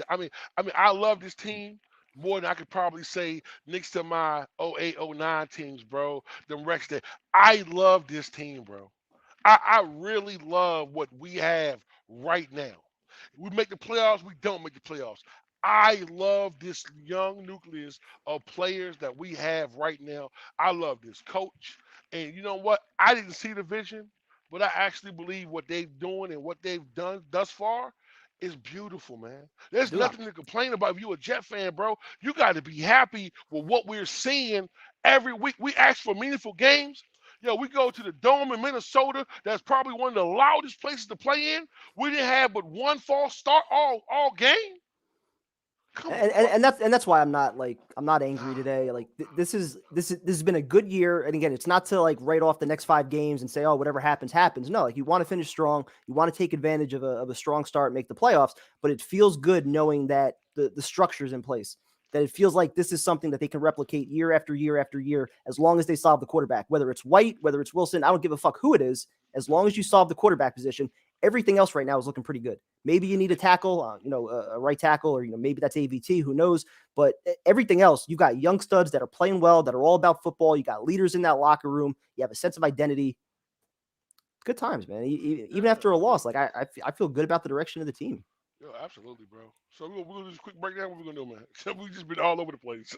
I love this team more than I could probably say next to my '08, '09 teams, bro. Them Rex Day. I love this team, bro. I really love what we have right now. We make the playoffs, we don't make the playoffs. I love this young nucleus of players that we have right now. I love this coach. And you know what? I didn't see the vision, but I actually believe what they're doing and what they've done thus far is beautiful, man. There's Do I? nothing to complain about. If you're a Jet fan, bro, you got to be happy with what we're seeing every week. We ask for meaningful games. Yo, we go to the Dome in Minnesota. That's probably one of the loudest places to play in. We didn't have but one false start all game. Come on, what? And that's why I'm not angry today. Like this has been a good year. And again, it's not to like write off the next 5 games and say, oh, whatever happens happens. No, like you want to finish strong. You want to take advantage of a strong start, make the playoffs. But it feels good knowing that the structure's in place. That it feels like this is something that they can replicate year after year after year, as long as they solve the quarterback. Whether it's White, whether it's Wilson, I don't give a fuck who it is. As long as you solve the quarterback position, everything else right now is looking pretty good. Maybe you need a tackle, a right tackle, or maybe that's AVT. Who knows? But everything else, you've got young studs that are playing well, that are all about football. You got leaders in that locker room. You have a sense of identity. Good times, man. Even after a loss, like I feel good about the direction of the team. Yo, absolutely, bro. So we'll just quick breakdown. What we're gonna do, man? So we just been all over the place.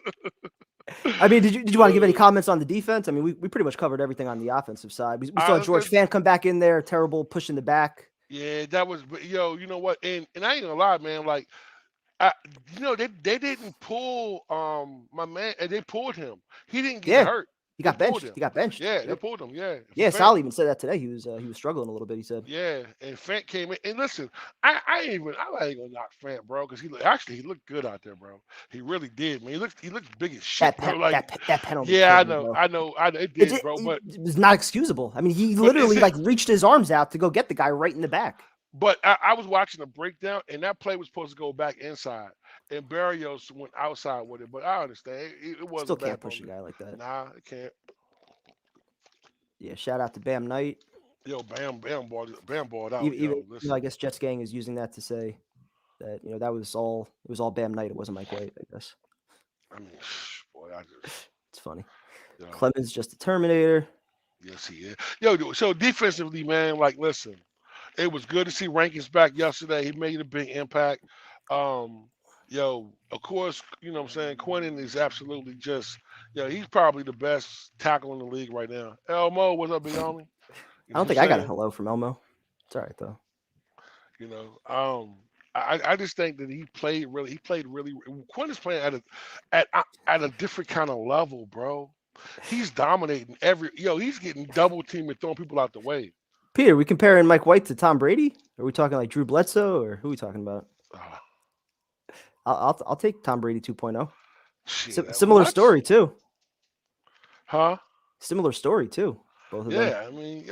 I mean, did you want to give any comments on the defense? I mean, we pretty much covered everything on the offensive side. We saw George Fant come back in there, terrible pushing the back. Yeah, that was yo. You know what? And I ain't gonna lie, man. Like, they didn't pull my man. And they pulled him. He didn't get hurt. He got benched. He got benched. Yeah, they pulled him. Yeah. Yeah, Sal even said that today. He was struggling a little bit. He said. Yeah, and Fant came in. And listen, I ain't gonna knock Fant, bro, because he looked good out there, bro. He really did, man. He looked big as shit, bro. Like that penalty. Yeah, I me, know. It did, bro. But it was not excusable. I mean, he literally like reached his arms out to go get the guy right in the back. But I was watching a breakdown, and that play was supposed to go back inside, and Barrios went outside with it. But I understand it wasn't. Still can't push a guy like that. Nah, it can't. Yeah, shout out to Bam Knight. Yo, Bam balled out. Even I guess Jets gang is using that to say that that was all Bam Knight. It wasn't Mike White, I guess. I mean, boy, it's funny. Clemens just a Terminator. Yes, he is. Yo, so defensively, man, like listen, it was good to see Rankins back yesterday. He made a big impact. Of course, you know what I'm saying, Quinnen is absolutely just, he's probably the best tackle in the league right now. Elmo, what's up, big homie? I don't think I got a hello from Elmo. It's all right though. I just think that he played really. Quinn is playing at a different kind of level, bro. He's dominating he's getting double teamed and throwing people out the way. Peter, we comparing Mike White to Tom Brady? Are we talking like Drew Bledsoe, or who are we talking about? I'll take Tom Brady 2.0. Similar story too. Huh? Similar story too. Both of them. Yeah, I mean,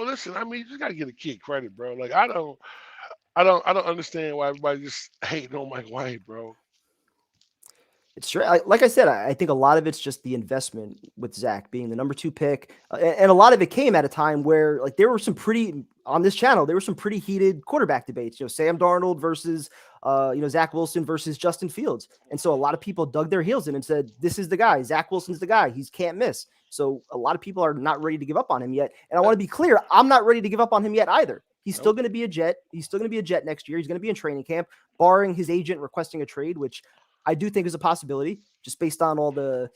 listen. I mean, you just gotta give a kid credit, bro. Like I don't understand why everybody just hating on Mike White, bro. It's straight. Like I said, I think a lot of it's just the investment with Zach being the number 2 pick, and a lot of it came at a time where like there were some pretty on this channel. There were some pretty heated quarterback debates. Sam Darnold versus Zach Wilson versus Justin Fields, and so a lot of people dug their heels in and said, "This is the guy. Zach Wilson's the guy. He can't miss." So a lot of people are not ready to give up on him yet. And I want to be clear, I'm not ready to give up on him yet either. He's still going to be a Jet. He's still going to be a Jet next year. He's going to be in training camp, barring his agent requesting a trade, which I do think is a possibility, just based on all the,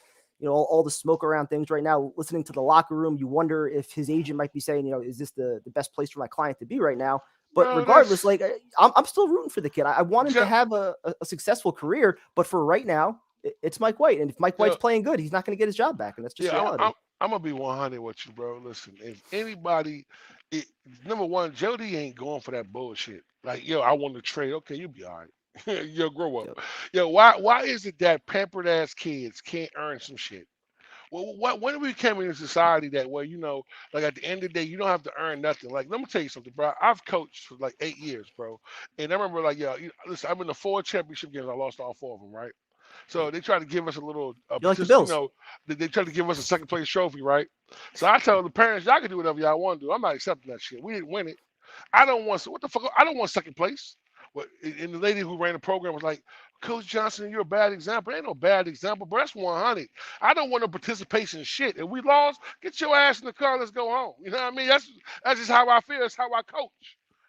all the smoke around things right now. Listening to the locker room, you wonder if his agent might be saying, is this the best place for my client to be right now? But regardless, like I'm still rooting for the kid. I want him to have a successful career, but for right now, it's Mike White. And if Mike White's playing good, he's not going to get his job back. And that's just reality. I'm going to be 100 with you, bro. Listen, if anybody, number one, Jody ain't going for that bullshit. Like, I want to trade. Okay, you'll be all right. Grow up. Why is it that pampered ass kids can't earn some shit? Well, when we came in a society that way, like at the end of the day, you don't have to earn nothing. Like, let me tell you something, bro. I've coached for like 8 years, bro. And I remember listen, I'm in the 4 championship games. I lost all 4 of them, right? So they try to give us a little, like the Bills. They try to give us a second place trophy, right? So I tell the parents, y'all can do whatever y'all want to do. I'm not accepting that shit. We didn't win it. I don't want second place. And the lady who ran the program was like, Coach Johnson, you're a bad example. Ain't no bad example, but that's 100. I don't want no participation shit. If we lost, get your ass in the car. Let's go home. You know what I mean? That's just how I feel. That's how I coach.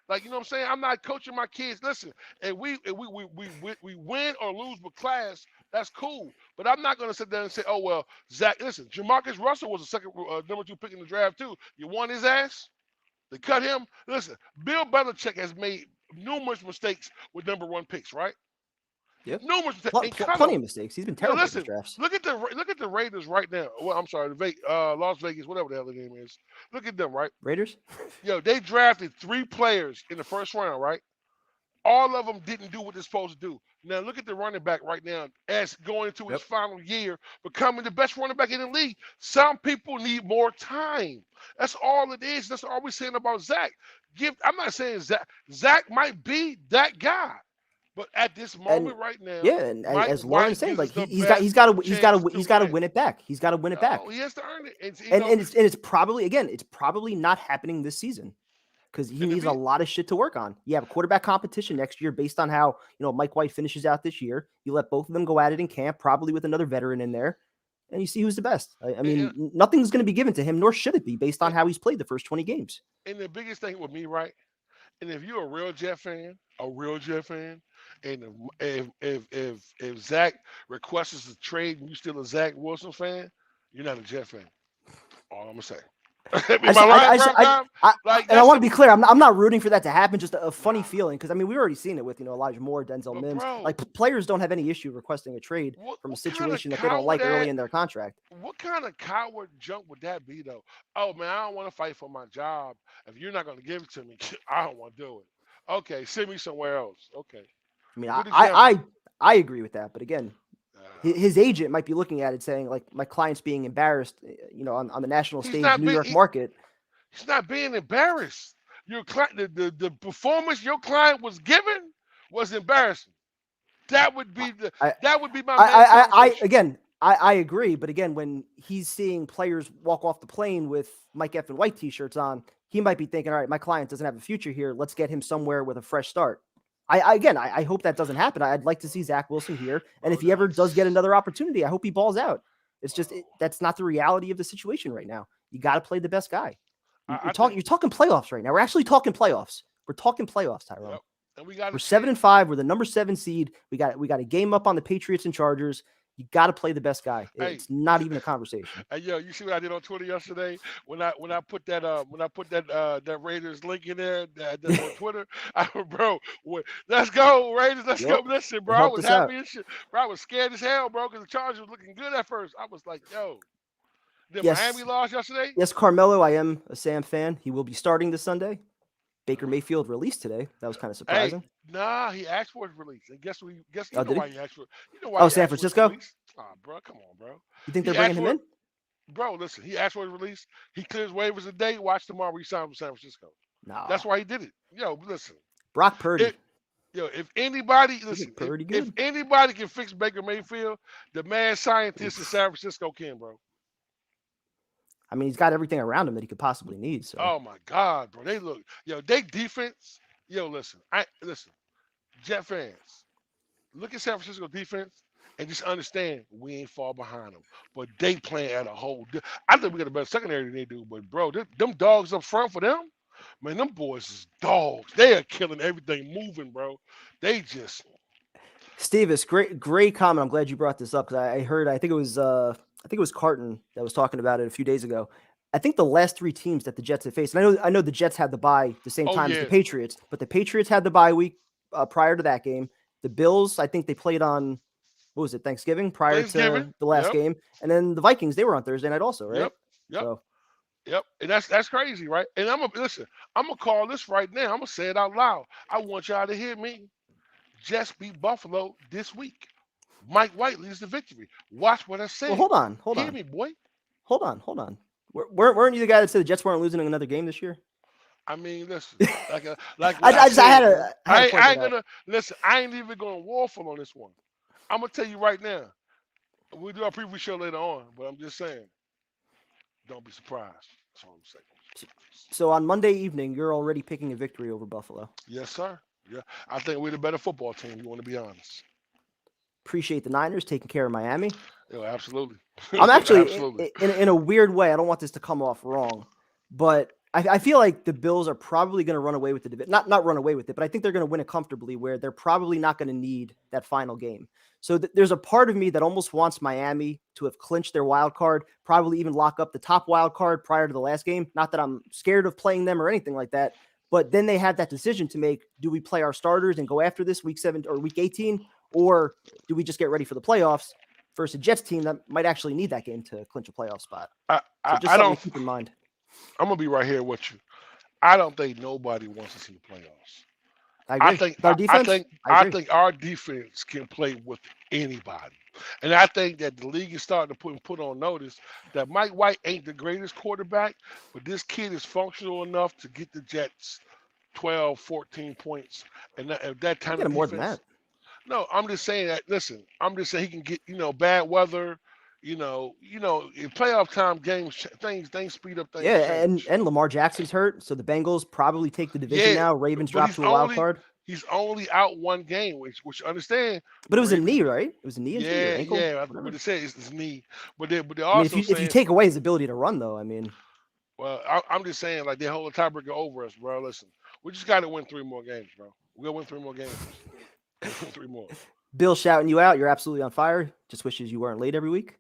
Like, you know what I'm saying? I'm not coaching my kids. Listen, and we win or lose with class, that's cool. But I'm not going to sit there and say, oh, well, Zach, listen, Jamarcus Russell was the second number 2 pick in the draft, too. You want his ass? They cut him. Listen, Bill Belichick has made numerous mistakes with number one picks, right? Yep. Numerous mistakes. And cut Plenty him. of mistakes. He's been You know, terrible with his listen. drafts. Look at the Raiders right now. Well, I'm sorry, Las Vegas, whatever the hell the name is. Look at them, right? Raiders? They drafted 3 players in the first round, right? All of them didn't do what they're supposed to do. Now look at the running back right now as going into his Yep. final year, becoming the best running back in the league. Some people need more time. That's all it is. That's all we're saying about Zach. I'm not saying Zach might be that guy, but at this And moment right now, yeah, and Mike as Lauren White said, gives us like the he's best chance to got to win. win it back. He's got to win it back. Oh, he has to earn it. And it's probably not happening this season, because he needs a lot of shit to work on. You have a quarterback competition next year based on how, Mike White finishes out this year. You let both of them go at it in camp, probably with another veteran in there, and you see who's the best. I mean, nothing's going to be given to him, nor should it be, based on how he's played the first 20 games. And the biggest thing with me, right? And if you're a real Jet fan, and if Zach requests a trade and you still a Zach Wilson fan, you're not a Jet fan. All I'm gonna say. I want to be clear. I'm not rooting for that to happen. Just a funny feeling, because we've already seen it with Elijah Moore, Denzel Mims. Like, players don't have any issue requesting a trade from a situation that they don't like early in their contract. What kind of coward junk would that be, though? Oh man, I don't want to fight for my job. If you're not going to give it to me, I don't want to do it. Okay, send me somewhere else. Okay. I agree with that, but again, his agent might be looking at it saying, like, my client's being embarrassed, on the national stage, New York market. He's not being embarrassed. Your client, the performance your client was given was embarrassing. That would be my I agree, but again, when he's seeing players walk off the plane with Mike F and White t-shirts on, he might be thinking, all right, my client doesn't have a future here. Let's get him somewhere with a fresh start. I hope that doesn't happen. I'd like to see Zach Wilson here. And if he ever does get another opportunity, I hope he balls out. It's just, that's not the reality of the situation right now. You got to play the best guy. You're talking playoffs right now. We're actually talking playoffs. We're talking playoffs, Tyrone. Yep. And we're 7-5. We're the number 7 seed. We got a game up on the Patriots and Chargers. You got to play the best guy. It's not even a conversation. Hey, you see what I did on Twitter yesterday when I put that Raiders link in there on Twitter? Let's go Raiders. Let's go. Listen, bro, I was happy as shit. Bro, I was scared as hell, bro, because the Chargers was looking good at first. I was like, yo. Did Miami lost yesterday? Yes, Carmelo. I am a Sam fan. He will be starting this Sunday. Baker Mayfield released today. That was kind of surprising. Nah, he asked for his release. And guess why he asked for it? You know why? Oh, San Francisco? Bro, come on, bro. You think they're bringing him in? Bro, listen, he asked for his release. He clears waivers today. Watch tomorrow he signs with San Francisco. No. That's why he did it. Listen. Brock Purdy. If anybody can fix Baker Mayfield, the mad scientist in San Francisco can, bro. He's got everything around him that he could possibly need. So. Oh my God, bro! They defense. Listen, Jet fans, look at San Francisco defense and just understand we ain't far behind them. But they playing at a whole. I think we got a better secondary than they do. But bro, them dogs up front for them, man, them boys is dogs. They are killing everything moving, bro. They just. Steve, it's great comment. I'm glad you brought this up, because I think it was Carton that was talking about it a few days ago. I think the last 3 teams that the Jets have faced, and I know the Jets had the bye the same time as the Patriots, but the Patriots had the bye week prior to that game. The Bills, I think they played on, what was it, Thanksgiving prior to the last game. And then the Vikings, they were on Thursday night also, right? Yep. Yep. And that's crazy, right? And I'm gonna call this right now. I'm gonna say it out loud. I want y'all to hear me. Jets beat Buffalo this week. Mike White leads the victory. Watch what I say. Well, hold on. Hear me, boy. Hold on. Weren't you the guy that said the Jets weren't losing another game this year? Listen, I ain't even gonna waffle on this one. I'm gonna tell you right now. We'll do our preview show later on, but I'm just saying, don't be surprised. That's all I'm saying. So on Monday evening, you're already picking a victory over Buffalo. Yes, sir. Yeah, I think we're the better football team. You want to be honest. Appreciate the Niners taking care of Miami. Yeah, absolutely. I'm actually in a weird way. I don't want this to come off wrong, but I feel like the Bills are probably going to run away with the division. Not run away with it, but I think they're going to win it comfortably where they're probably not going to need that final game. So there's a part of me that almost wants Miami to have clinched their wild card, probably even lock up the top wild card prior to the last game. Not that I'm scared of playing them or anything like that, but then they have that decision to make. Do we play our starters and go after this week 7 or week 18, or do we just get ready for the playoffs versus a Jets team that might actually need that game to clinch a playoff spot? So just I something don't. to keep in mind. I'm gonna be right here with you. I don't think nobody wants to see the playoffs. I agree. I think Our I, I defense. think I I agree. think our defense can play with anybody, and I think that the league is starting to put on notice that Mike White ain't the greatest quarterback, but this kid is functional enough to get the Jets 12, 14 points, and that You kind get of him more than defense. that. No, I'm just saying that. Listen, I'm just saying he can get bad weather. In playoff time games, things speed up, things Yeah, change. and Lamar Jackson's hurt, so the Bengals probably take the division Yeah, now. Ravens but drop to a wild card, he's only out one game, which understand but the it was a Ravens. knee, right? It was a knee injury or ankle, What whatever. they say is his knee, but they're I mean, if also you saying, take away his ability to run, though, I mean, well, I'm just saying like they hold a tiebreaker over us, bro. Listen, we just got to win 3 more games, bro. We'll win 3 more games. We'll win 3 more. Bill shouting you out. You're absolutely on fire. Just wishes you weren't late every week.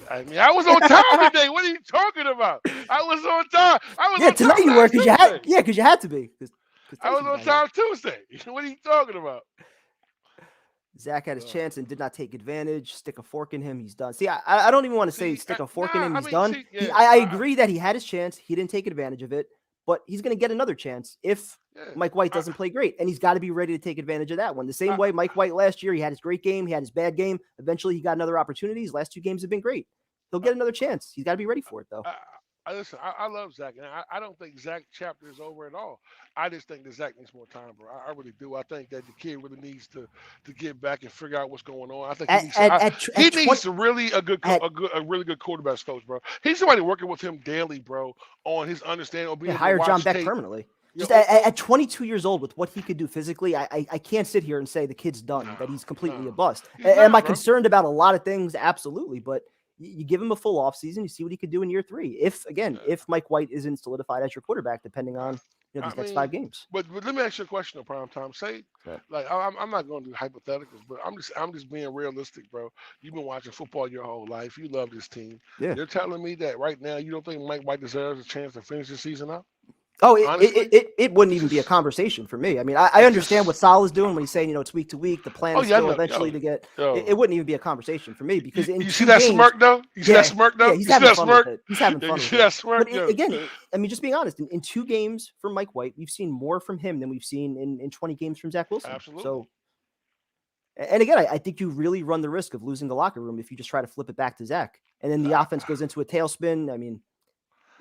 I mean, I was on time today. What are you talking about? I was on time. I was Yeah, on time tonight you were last because you had. Tuesday. Yeah, because you had to be. Because I was on time Tuesday. What are you talking about? Zach had his chance and did not take advantage. Stick a fork in him. He's done. See, I don't even want to say See, stick a fork in him. I He's mean, done. see, yeah, I agree that he had his chance. He didn't take advantage of it, but he's going to get another chance if yeah. Mike White I, doesn't play great. And he's got to be ready to take advantage of that one. The same I, way Mike White last year, he had his great game. He had his bad game. Eventually, he got another opportunity. His last 2 games have been great. He'll get another chance. He's got to be ready for it, though. listen, I love Zach, and I don't think Zach's chapter is over at all. I just think that Zach needs more time, bro. I really do. I think that the kid really needs to get back and figure out what's going on. I think he needs a really really good quarterbacks coach, bro. He's somebody working with him daily, bro, on his understanding or being able to hire watch John Beck tape. permanently. Just at 22 years old, with what he could do physically, I can't sit here and say the kid's done, that he's completely a bust. Am I concerned about a lot of things? Absolutely. But you give him a full offseason, you see what he could do in year 3. If Mike White isn't solidified as your quarterback, depending on these next 5 games. But let me ask you a question, Prime Time. Say, like, I'm not going to do hypotheticals, but I'm just being realistic, bro. You've been watching football your whole life. You love this team. Yeah. You're telling me that right now you don't think Mike White deserves a chance to finish the season out? Oh, it wouldn't even be a conversation for me. I mean, I understand what Sal is doing when he's saying, it's week to week. The plan is still eventually to get. It wouldn't even be a conversation for me because you see that smirk though. You see that smirk though. Yeah, he's having fun with it. He's having fun with that smirk. But again, I mean, just being honest, in 2 games from Mike White, we've seen more from him than we've seen in 20 games from Zach Wilson. Absolutely. So, and again, I think you really run the risk of losing the locker room if you just try to flip it back to Zach, and then the offense goes into a tailspin. I mean.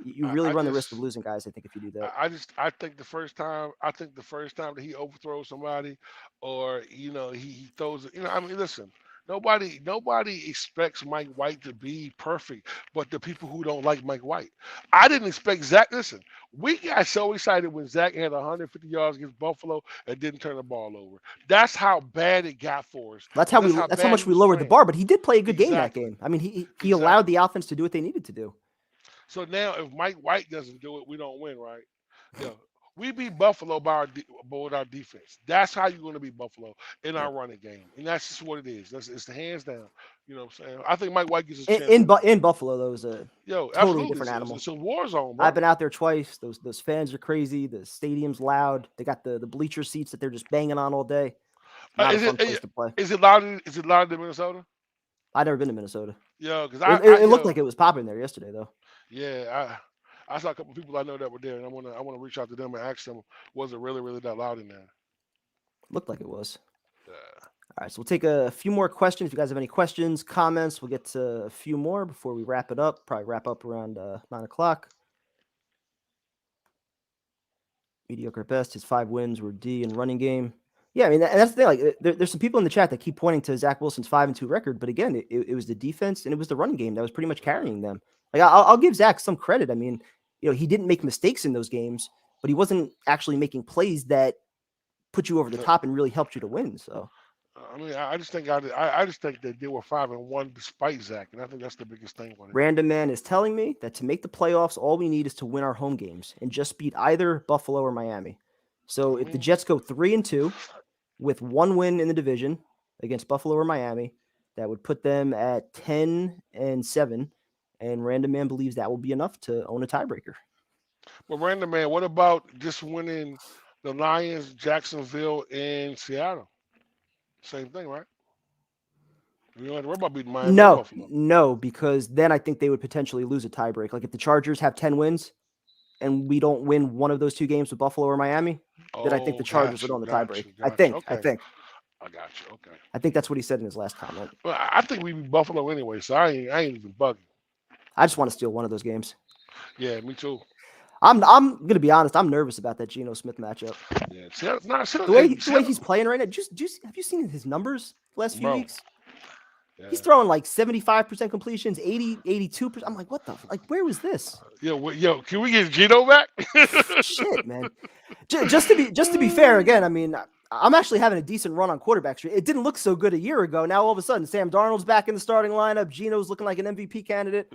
You really run the risk of losing guys, I think, if you do that. I think the first time that he overthrows somebody, or he throws it. I mean, listen, nobody expects Mike White to be perfect, but the people who don't like Mike White. I didn't expect Zach. Listen, we got so excited when Zach had 150 yards against Buffalo and didn't turn the ball over. That's how bad it got for us. That's how much we lowered the bar. But he did play a good game that game. I mean, he allowed the offense to do what they needed to do. So now, if Mike White doesn't do it, we don't win, right? Yeah, we beat Buffalo with our defense. That's how you're going to beat Buffalo in our running game, and that's just what it is. It's the hands down. You know what I'm saying? I think Mike White gets his chance. In Buffalo, though, is a totally different animal. It's a war zone, bro. I've been out there twice. Those fans are crazy. The stadium's loud. They got the bleacher seats that they're just banging on all day. Not a fun place to play. Is it louder than Minnesota? I've never been to Minnesota. Yeah, because it looked like it was popping there yesterday, though. Yeah, I saw a couple of people I know that were there, and I want to reach out to them and ask them, was it really, really that loud in there? Looked like it was. Yeah. All right, so we'll take a few more questions. If you guys have any questions, comments, we'll get to a few more before we wrap it up. Probably wrap up around 9 o'clock. Mediocre at best. His 5 wins were D in running game. Yeah, I mean, that's the thing. Like, there's some people in the chat that keep pointing to Zach Wilson's 5-2 record, but again, it was the defense and it was the running game that was pretty much carrying them. Like, I'll give Zach some credit. I mean, he didn't make mistakes in those games, but he wasn't actually making plays that put you over the top and really helped you to win. So, I mean, I just think I just think that they were 5-1 despite Zach, and I think that's the biggest thing for them. Random Man is telling me that to make the playoffs, all we need is to win our home games and just beat either Buffalo or Miami. So if the Jets go 3-2 with one win in the division against Buffalo or Miami, that would put them at 10-7. And Random Man believes that will be enough to own a tiebreaker. But Random Man, what about just winning the Lions, Jacksonville, and Seattle? Same thing, right? You don't have to worry about beating Miami or Buffalo. No, because then I think they would potentially lose a tiebreak. Like if the Chargers have 10 wins and we don't win one of those two games with Buffalo or Miami, then I think the Chargers would own the tiebreak. I think. Okay. I got you. Okay. I think that's what he said in his last comment. Well, I think we beat Buffalo anyway, so I ain't even bugging. I just want to steal one of those games. Yeah, me too. I'm gonna be honest. I'm nervous about that Geno Smith matchup. Yeah, the way he's playing right now. Have you seen his numbers the last few weeks? Yeah. He's throwing like 75% completions, 82%. I'm like, what the? Like, where was this? Yo, can we get Geno back? Shit, man. Just to be fair, again, I mean, I'm actually having a decent run on quarterbacks. It didn't look so good a year ago. Now all of a sudden, Sam Darnold's back in the starting lineup. Geno's looking like an MVP candidate.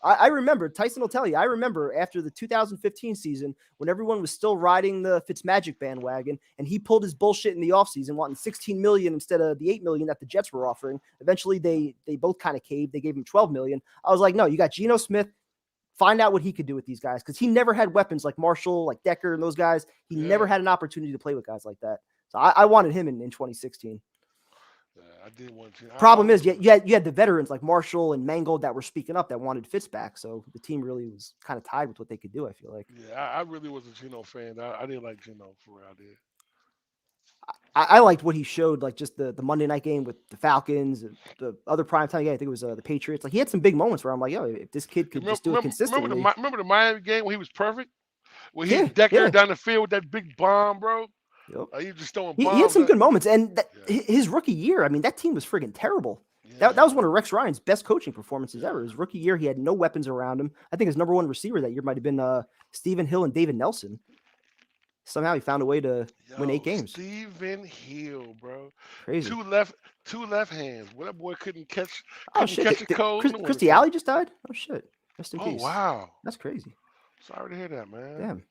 I remember, Tyson will tell you, I remember after the 2015 season when everyone was still riding the Fitzmagic bandwagon and he pulled his bullshit in the offseason, wanting $16 million instead of the $8 million that the Jets were offering. Eventually, they both kind of caved. They gave him $12 million. I was like, no, you got Geno Smith. Find out what he could do with these guys because he never had weapons like Marshall, like Decker, and those guys. He never had an opportunity to play with guys like that. So I wanted him in 2016. Yeah, I did want to. Problem is, you had the veterans like Marshall and Mangold that were speaking up that wanted Fitz back. So the team really was kind of tied with what they could do, I feel like. Yeah, I really was a Geno fan. I didn't like Geno for real. I did. I liked what he showed, like just the Monday night game with the Falcons, the other primetime game. I think it was the Patriots. Like he had some big moments where I'm like, yo, if this kid could just do it consistently. Remember the Miami game where he was perfect? Where he Decker down the field with that big bomb, bro. Yep. He just throwing bombs. He had some good moments, and his rookie year, I mean, that team was friggin' terrible. Yeah. That was one of Rex Ryan's best coaching performances ever. His rookie year, he had no weapons around him. I think his number one receiver that year might have been Stephen Hill and David Nelson. Somehow he found a way to win 8 games. Stephen Hill, bro. Crazy. Two left hands. Well, that boy couldn't catch a cold. Christy Alley just died? Oh, shit. Rest in peace. Oh, wow. That's crazy. Sorry to hear that, man. Damn.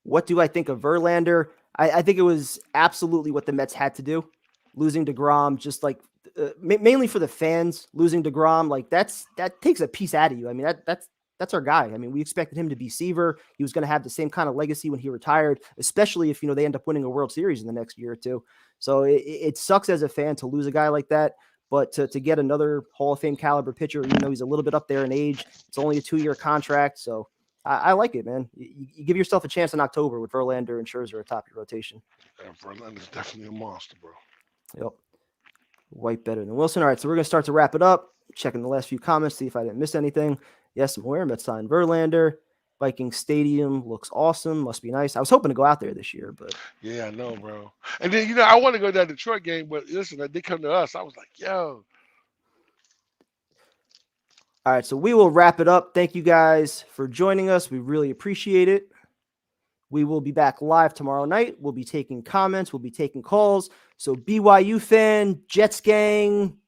What do I think of Verlander? I think it was absolutely what the Mets had to do. Losing DeGrom, just like mainly for the fans, losing DeGrom, like that takes a piece out of you. I mean, that's our guy. I mean, we expected him to be Seaver. He was going to have the same kind of legacy when he retired, especially if, they end up winning a World Series in the next year or two. So it sucks as a fan to lose a guy like that, but to get another Hall of Fame caliber pitcher, even though he's a little bit up there in age, it's only a 2-year contract. So I like it, man. You give yourself a chance in October with Verlander and Scherzer atop your rotation. Yeah, Verlander's definitely a monster, bro. Yep. White better than Wilson. All right, so we're going to start to wrap it up. Checking the last few comments, see if I didn't miss anything. Yes, Moyer, Mets signed Verlander. Vikings Stadium looks awesome. Must be nice. I was hoping to go out there this year, but yeah, I know, bro. And then I want to go to that Detroit game, but listen, they come to us. I was like, yo. All right, so we will wrap it up. Thank you guys for joining us. We really appreciate it. We will be back live tomorrow night. We'll be taking comments. We'll be taking calls. So BYU fan, Jets gang,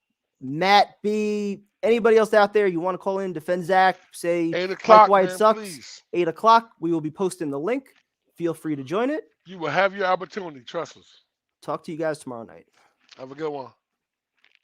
Matt B, anybody else out there you want to call in, defend Zach, say 8 o'clock, why it man, sucks. Please. 8 o'clock. We will be posting the link. Feel free to join it. You will have your opportunity. Trust us. Talk to you guys tomorrow night. Have a good one.